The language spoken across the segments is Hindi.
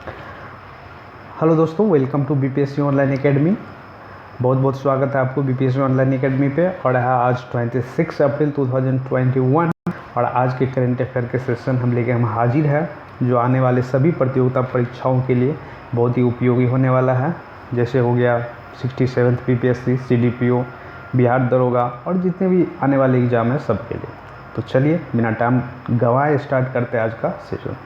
हेलो दोस्तों, welcome to BPSC online academy. बहुत बहुत स्वागत है आपको बीपीएससी ऑनलाइन एकेडमी पे। और है आज 26 अप्रैल 2021 और आज के करंट अफेयर के सेशन हम हाजिर है, जो आने वाले सभी प्रतियोगिता परीक्षाओं के लिए बहुत ही उपयोगी होने वाला है। जैसे हो गया 67th बीपीएससी, सीडीपीओ, बिहार दरोगा और जितने भी आने वाले एग्ज़ाम है सबके लिए। तो चलिए बिना टाइम गंवाए स्टार्ट करते हैं आज का सेशन।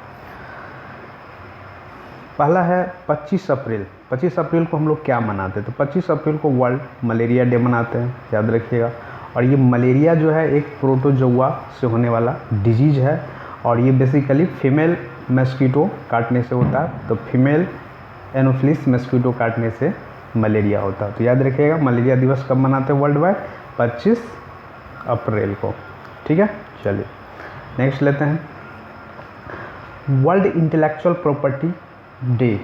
पहला है 25 अप्रैल। 25 अप्रैल को हम लोग क्या मनाते हैं? तो 25 अप्रैल को वर्ल्ड मलेरिया डे मनाते हैं, याद रखिएगा। और ये मलेरिया जो है एक प्रोटोजोआ से होने वाला डिजीज़ है और ये बेसिकली फीमेल मस्कीटो काटने से होता है। तो फीमेल एनोफिलिस मस्कीटो काटने से मलेरिया होता है। तो याद रखिएगा मलेरिया दिवस कब मनाते हैं वर्ल्ड वाइड? 25 अप्रैल को। ठीक है, चलिए नेक्स्ट लेते हैं। वर्ल्ड इंटेलेक्चुअल प्रॉपर्टी डे,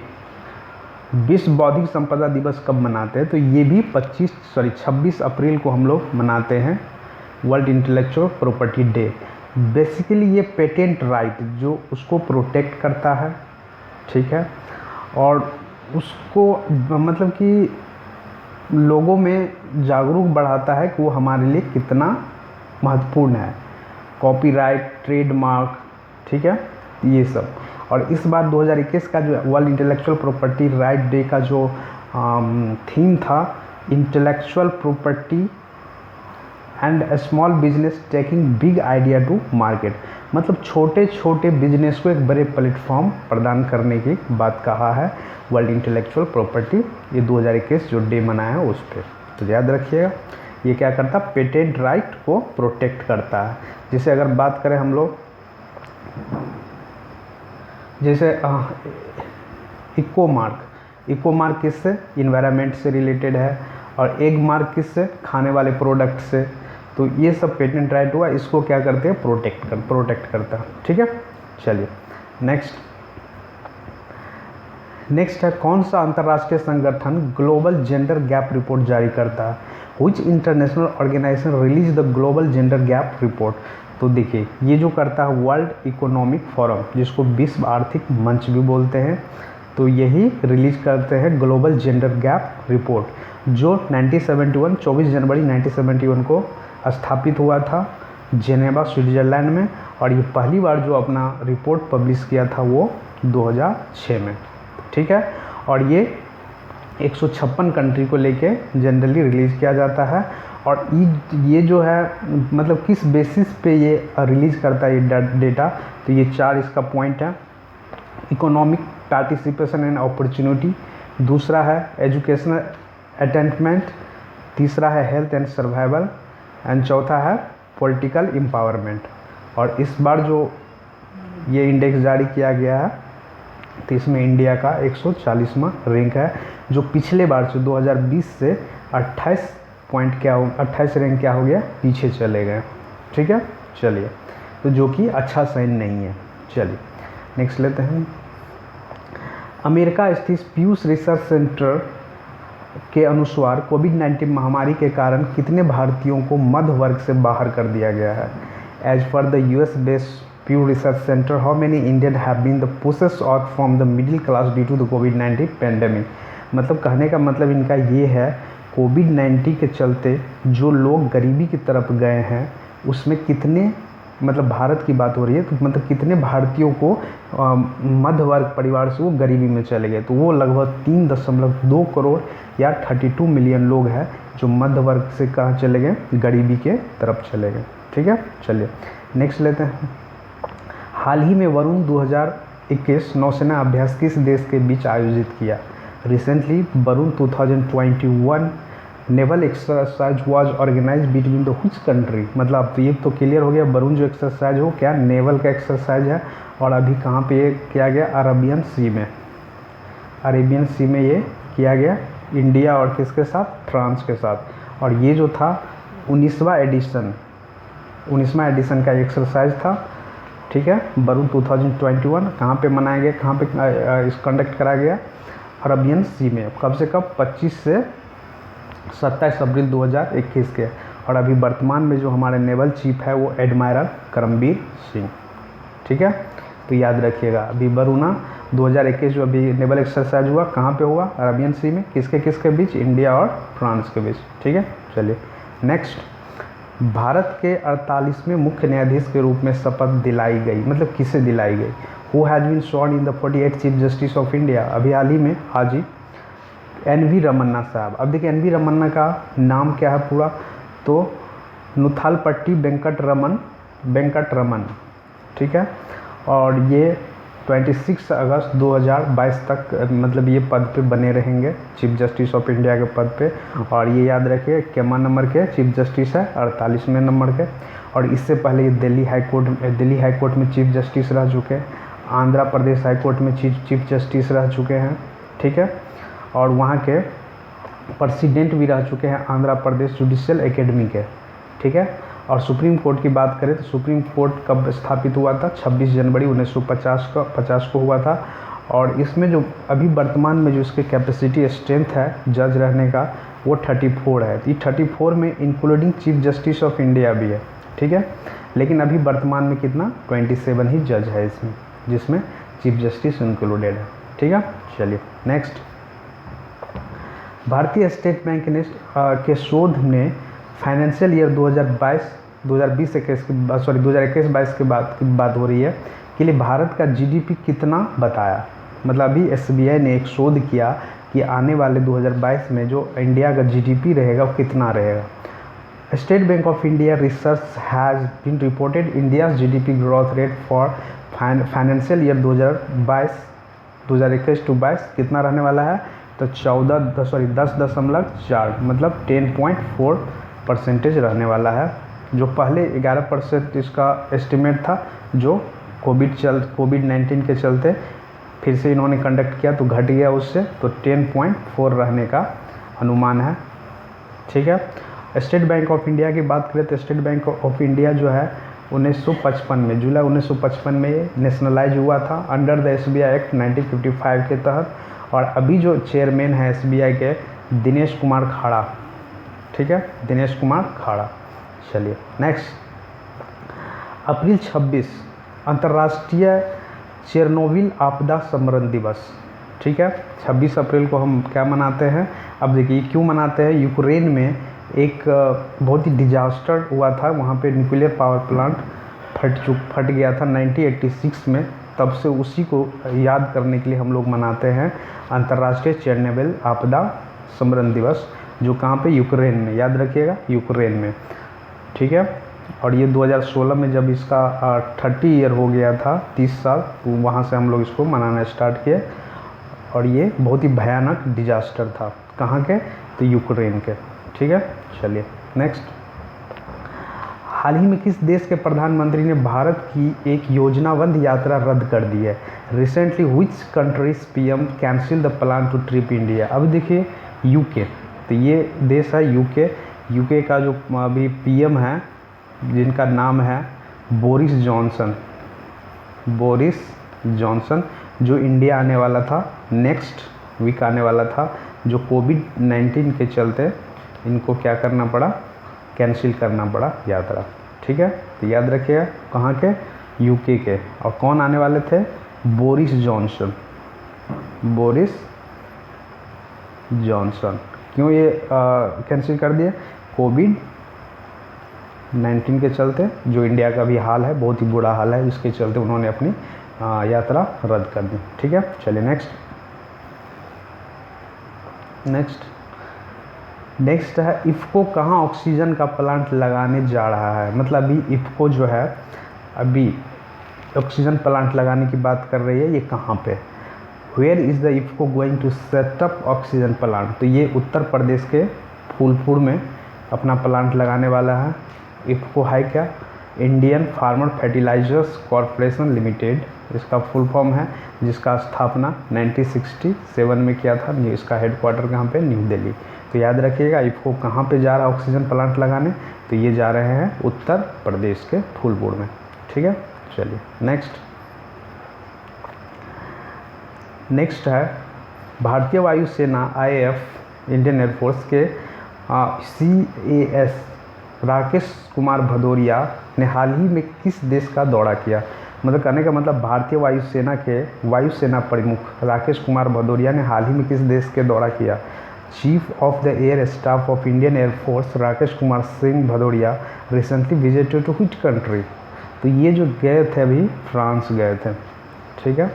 विश्व बौद्धिक संपदा दिवस कब मनाते हैं? तो ये भी 26 अप्रैल को हम लोग मनाते हैं, world intellectual property day. Basically ये पेटेंट राइट जो उसको प्रोटेक्ट करता है, ठीक है, और उसको मतलब कि लोगों में जागरूक बढ़ाता है कि वो हमारे लिए कितना महत्वपूर्ण है। कॉपीराइट, ट्रेडमार्क, ठीक है, ये सब। और इस बार 2021 का जो world intellectual property right day का जो थीम था, intellectual property and small business taking big idea to market. मतलब छोटे छोटे बिजनेस को एक बड़े प्लेटफॉर्म प्रदान करने की बात कहा है वर्ल्ड इंटेलेक्चुअल प्रॉपर्टी, ये 2021 जो डे मनाया है उस पर। तो याद रखिएगा ये क्या करता है? पेटेंट राइट को प्रोटेक्ट करता है। जैसे अगर बात करें हम लोग, जैसे इको मार्क किससे? इन्वायरमेंट से रिलेटेड है। और एग मार्क किससे? खाने वाले प्रोडक्ट से। तो ये सब पेटेंट राइट हुआ, इसको क्या करते हैं? प्रोटेक्ट करता है। ठीक है, चलिए नेक्स्ट है कौन सा अंतर्राष्ट्रीय संगठन ग्लोबल जेंडर गैप रिपोर्ट जारी करता है? Which international organisation release the global gender gap report? तो देखिए ये जो करता है वर्ल्ड इकोनॉमिक फोरम, जिसको विश्व आर्थिक मंच भी बोलते हैं, तो यही रिलीज करते हैं ग्लोबल जेंडर गैप रिपोर्ट, जो 24 जनवरी 1971 को स्थापित हुआ था जेनेवा, स्विट्जरलैंड में। और ये पहली बार जो अपना रिपोर्ट पब्लिश किया था वो 2006 में। ठीक है, और ये 156 कंट्री को लेके जनरली रिलीज़ किया जाता है। और ये जो है मतलब किस बेसिस पे ये रिलीज़ करता है ये डेटा? तो ये 4 इसका पॉइंट है। इकोनॉमिक पार्टिसिपेशन एंड अपॉर्चुनिटी, दूसरा है एजुकेशनल अटेनमेंट, तीसरा है हेल्थ एंड सर्वाइवल, एंड चौथा है पॉलिटिकल एम्पावरमेंट। और इस बार जो ये इंडेक्स जारी किया गया है तो इसमें इंडिया का 140वां रैंक है, जो पिछले बार से 2020 से 28 रैंक क्या हो गया? पीछे चले गए। ठीक है, चलिए, तो जो कि अच्छा साइन नहीं है। चलिए नेक्स्ट लेते हैं। अमेरिका स्थित पीयूष रिसर्च सेंटर के अनुसार कोविड-19 महामारी के कारण कितने भारतीयों को मध्य वर्ग से बाहर कर दिया गया है? As per the US based Pew Research Center, how many Indians have been the pushed out from the middle class due to the COVID-19 pandemic? मतलब कहने का मतलब इनका ये है, कोविड-19 के चलते जो लोग गरीबी की तरफ गए हैं उसमें कितने, मतलब भारत की बात हो रही है, तो मतलब कितने भारतीयों को मध्य वर्ग परिवार से वो गरीबी में चले गए? तो वो लगभग 3.2 करोड़ या 32 मिलियन लोग हैं जो मध्य वर्ग से कहाँ चले गए? गरीबी के तरफ चले गए। ठीक है, चलिए नेक्स्ट लेते हैं। हाल ही में वरुण 2021 नौसेना अभ्यास किस देश के बीच आयोजित किया? Recently Varuna 2021 naval exercise was organise between the which country? मतलब अब तो ये तो क्लियर हो गया, वरुण जो एक्सरसाइज हो क्या नेवल का एक्सरसाइज है, और अभी कहाँ पे ये किया गया? अरेबियन सी में ये किया गया, इंडिया और किसके साथ? फ्रांस के साथ। और ये जो था 19वां एडिशन का एक्सरसाइज था। ठीक है, वरुण 2021 कहाँ पे मनाया गया, कहाँ पे इस कंडक्ट कराया गया? अरेबियन सी में। कब से कब? 25 से 27 अप्रैल 2021 के। और अभी वर्तमान में जो हमारे नेवल चीफ है वो एडमायरल करमबीर सिंह। ठीक है, तो याद रखिएगा अभी वरुणा 2021 जो अभी नेवल एक्सरसाइज हुआ कहाँ पे हुआ, अरबियन सी में, किसके बीच, इंडिया और फ्रांस के बीच। ठीक है, चलिए नेक्स्ट। भारत के 48वें मुख्य न्यायाधीश के रूप में शपथ दिलाई गई, मतलब किसे दिलाई गई? Who has been sworn in the 48 chief justice of India? अभी हाल ही में हाजी NV रमन्ना साहब। अब देखिए NV रमन्ना का नाम क्या है पूरा, तो नुथालपट्टी वेंकट रमन। ठीक है, और ये 26 अगस्त 2022 तक मतलब ये पद पे बने रहेंगे, चीफ जस्टिस ऑफ इंडिया के पद पे। और ये याद रखिए केमा नंबर के चीफ जस्टिस है, 48वें नंबर के। और इससे पहले ये दिल्ली हाई कोर्ट में चीफ जस्टिस रह चुके हैं, आंध्र प्रदेश हाई कोर्ट में चीफ जस्टिस रह चुके हैं। ठीक है, और वहाँ के प्रेसिडेंट भी रह चुके हैं आंध्र प्रदेश जुडिशियल एकेडमी के। ठीक है, और सुप्रीम कोर्ट की बात करें तो सुप्रीम कोर्ट कब स्थापित हुआ था? 26 जनवरी 1950 को हुआ था। और इसमें जो अभी वर्तमान में जो इसके कैपेसिटी स्ट्रेंथ है जज रहने का वो 34 है। ये 34 में including chief justice of India भी है। ठीक है, लेकिन अभी वर्तमान में कितना 27 ही जज है इसमें, जिसमें चीफ जस्टिस इंक्लूडेड है। ठीक है, चलिए नेक्स्ट। भारतीय स्टेट बैंक ने के शोध ने फाइनेंशियल ईयर 2021-22 की बात हो रही है के लिए भारत का GDP कितना बताया। मतलब अभी SBI ने एक शोध किया कि आने वाले 2022 में जो इंडिया का GDP रहेगा वो कितना रहेगा। State Bank of India research has been reported India's GDP growth rate for financial year 2021-22 कितना रहने वाला है? तो 10.4 मतलब 10.4% रहने वाला है, जो पहले 11% इसका एस्टिमेट था, जो कोविड-19 के चलते फिर से इन्होंने कंडक्ट किया तो घट गया उससे, तो 10.4 रहने का अनुमान है। ठीक है, स्टेट बैंक ऑफ इंडिया की बात करें तो स्टेट बैंक ऑफ इंडिया जो है 1955 में, जुलाई 1955 में नेशनलाइज हुआ था अंडर द SBI एक्ट 1955 के तहत। और अभी जो चेयरमैन है SBI के दिनेश कुमार खाड़ा। ठीक है, दिनेश कुमार खाड़ा। चलिए नेक्स्ट। अप्रैल 26 अंतर्राष्ट्रीय चेरनोबिल आपदा स्मरण दिवस। ठीक है, 26 अप्रैल को हम क्या मनाते हैं? अब देखिए क्यों मनाते हैं। यूक्रेन में एक बहुत ही डिजास्टर हुआ था, वहाँ पे न्यूक्लियर पावर प्लांट फट गया था 1986 में। तब से उसी को याद करने के लिए हम लोग मनाते हैं अंतर्राष्ट्रीय चेरनोबिल आपदा स्मरण दिवस, जो कहाँ पे? यूक्रेन में। याद रखिएगा यूक्रेन में। ठीक है, और ये 2016 में जब इसका 30 ईयर हो गया था, 30 साल, तो वहाँ से हम लोग इसको मनाना स्टार्ट किए। और ये बहुत ही भयानक डिजास्टर था, कहाँ के? तो यूक्रेन के। ठीक है, चलिए नेक्स्ट। हाल ही में किस देश के प्रधानमंत्री ने भारत की एक योजनाबद्ध यात्रा रद्द कर दी है? Recently which countries PM cancel the plan to trip India. अब देखिए UK, तो ये देश है UK का जो अभी PM है जिनका नाम है बोरिस जॉनसन, जो इंडिया आने वाला था, नेक्स्ट वीक आने वाला था, जो कोविड-19 के चलते इनको क्या करना पड़ा? कैंसिल करना पड़ा यात्रा। ठीक है, तो याद रखिएगा कहाँ के? UK के। और कौन आने वाले थे? Boris Johnson. क्यों ये कैंसिल कर दिए? कोविड-19 के चलते, जो इंडिया का भी हाल है, बहुत ही बुरा हाल है, जिसके चलते उन्होंने अपनी यात्रा रद्द कर दी। ठीक है, चलिए नेक्स्ट है इफ़को कहाँ ऑक्सीजन का प्लांट लगाने जा रहा है। मतलब अभी इफ़को जो है अभी ऑक्सीजन प्लांट लगाने की बात कर रही है, ये कहाँ पे? Where is the IFFCO going to set up oxygen plant? तो ये उत्तर प्रदेश के फूलपुर में अपना प्लांट लगाने वाला है। इफ़को है क्या? Indian farmer fertilizers corporation limited, इसका फुल फॉर्म है, जिसका स्थापना 1967 में किया था। इसका हेडक्वार्टर कहाँ पे? न्यू दिल्ली। तो याद रखिएगा इफ़को कहाँ पे जा रहा है ऑक्सीजन प्लांट लगाने? तो ये जा रहे हैं उत्तर प्रदेश के फूलपुर में। ठीक है, चलिए नेक्स्ट है भारतीय वायुसेना IAF इंडियन एयरफोर्स के CAS राकेश कुमार भदौरिया ने हाल ही में किस देश का दौरा किया? मतलब कहने का मतलब भारतीय वायुसेना के वायुसेना प्रमुख राकेश कुमार भदौरिया ने हाल ही में किस देश के दौरा किया? Chief of the air staff of Indian air force Rakesh Kumar Singh Bhadauria recently visited to which country? तो ये जो गए थे अभी फ्रांस गए थे, ठीक है।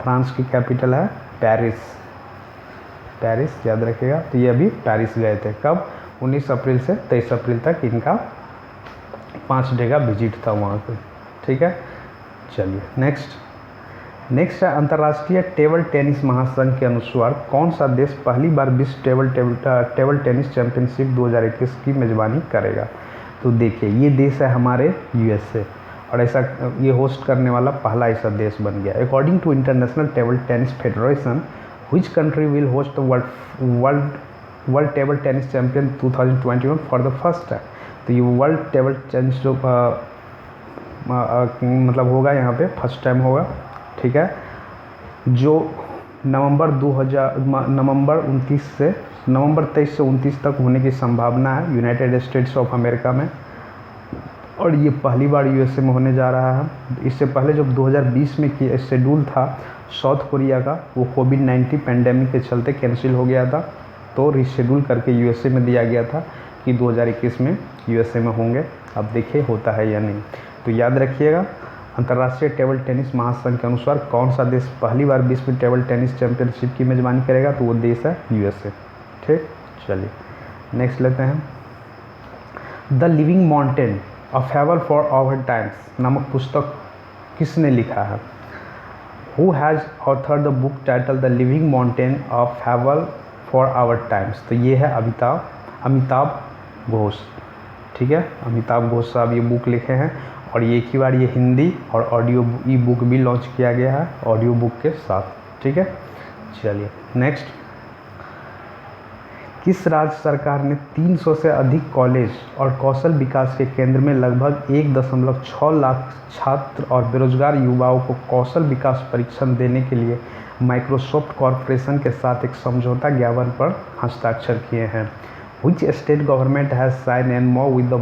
फ्रांस की कैपिटल है पेरिस, पेरिस याद रखिएगा। तो ये अभी पेरिस गए थे, कब? 19 अप्रैल से 23 अप्रैल तक इनका 5 डे का विजिट था वहाँ पे, ठीक है। चलिए नेक्स्ट है अंतर्राष्ट्रीय टेबल टेनिस महासंघ के अनुसार कौन सा देश पहली बार विश्व टेबल टेनिस चैंपियनशिप 2021 की मेज़बानी करेगा? तो देखिए ये देश है हमारे यूएसए, और ऐसा ये होस्ट करने वाला पहला ऐसा देश बन गया। According to International Table Tennis Federation which country will host the world table tennis champion 2021 for the first time? तो ये वर्ल्ड टेबल टेनिस जो मतलब होगा यहाँ पे फर्स्ट टाइम होगा, ठीक है। जो नवंबर 23 से 29 तक होने की संभावना है यूनाइटेड स्टेट्स ऑफ अमेरिका में, और ये पहली बार यूएसए में होने जा रहा है। इससे पहले जब 2020 में शेड्यूल था साउथ कोरिया का, वो कोविड-19 पैंडेमिक के चलते कैंसिल हो गया था, तो रीशेड्यूल करके यूएसए में दिया गया था कि 2021 में यूएसए में होंगे। अब देखिए होता है या नहीं। तो याद रखिएगा अंतर्राष्ट्रीय टेबल टेनिस महासंघ के अनुसार कौन सा देश पहली बार विश्व टेबल टेनिस चैंपियनशिप की मेज़बानी करेगा? तो वो देश है यूएसए, ठीक। चलिए नेक्स्ट लेते हैं। The living mountain a fable for our times नामक पुस्तक किसने लिखा है? Who has author the book title the living mountain a fable for our times? तो ये है अमिताभ घोष, ठीक है। अमिताभ घोष साहब ये बुक लिखे हैं, और ये एक ही बार ये हिंदी और ऑडियो ई बुक भी लॉन्च किया गया है ऑडियो बुक के साथ, ठीक है। चलिए नेक्स्ट, किस राज्य सरकार ने 300 से अधिक कॉलेज और कौशल विकास के केंद्र में लगभग 1.6 लाख छात्र और बेरोजगार युवाओं को कौशल विकास प्रशिक्षण देने के लिए माइक्रोसॉफ्ट कॉरपोरेशन के साथ एक समझौता ज्ञापन पर हस्ताक्षर किए हैं? Which state government has signed an MOU with the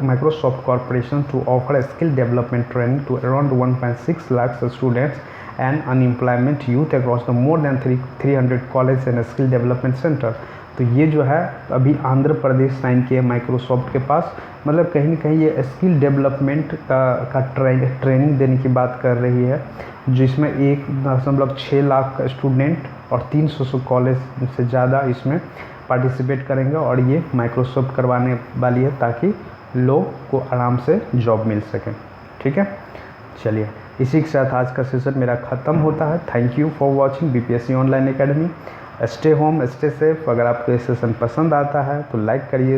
Microsoft Corporation to offer skill development training to around 1.6 lakhs students and unemployment youth across the more than 300 colleges and skill development center? तो ये जो है अभी आंध्र प्रदेश साइन किए माइक्रोसॉफ्ट के पास, मतलब कहीं ना कहीं ये स्किल डेवलपमेंट का ट्रेनिंग देने की बात कर रही है, जिसमें 1.6 लाख स्टूडेंट और 300 कॉलेज से ज़्यादा इसमें पार्टिसिपेट करेंगे, और ये माइक्रोसॉफ्ट करवाने वाली है ताकि लोग को आराम से जॉब मिल सके, ठीक है। चलिए इसी के साथ आज का सेशन मेरा ख़त्म होता है। Thank you for watching BPSC online academy. Stay home stay safe. अगर आपको ये सेशन पसंद आता है तो लाइक करिए।